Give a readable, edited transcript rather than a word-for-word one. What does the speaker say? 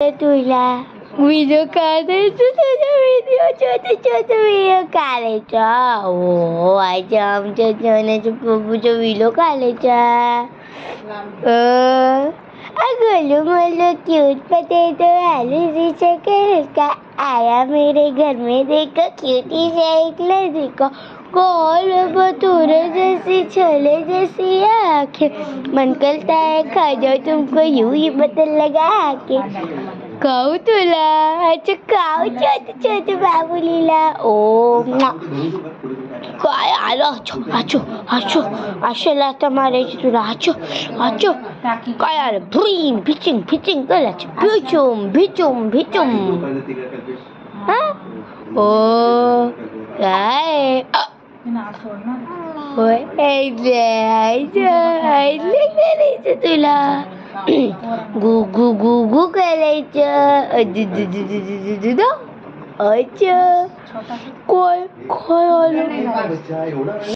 तुला व्हिडिओ काढायचं तुझा व्हिडिओ छोटा व्हिडिओ काढायचा. हो आज आमच्या जेवणाच्या प्रभूचा व्हिडिओ काढायचा. गोलू मोलू क्यूट पटेटो आलू जी चक्कर का आया मेरे घर में देखो क्यूटी से एक लड़का गोल भटूरे जैसी छोले जैसी आँखें मन करता है खा जाओ तुमको यूं ही बदल लगा के खाऊ तुला अच्छा खाऊ छोटे बाबुलीला. ओ काय आलं अच्छो अच्छो अच्छो अशाला आता मारायची तुला. अच्छो अच्छो काय आलं भुईम भिचिंग भिचिंग करायची भिचुम भिचुम भिचुम. हा ओ काय होय करायचं तुला. गु गु गु गु करायचं. अच्छा काय काय आलं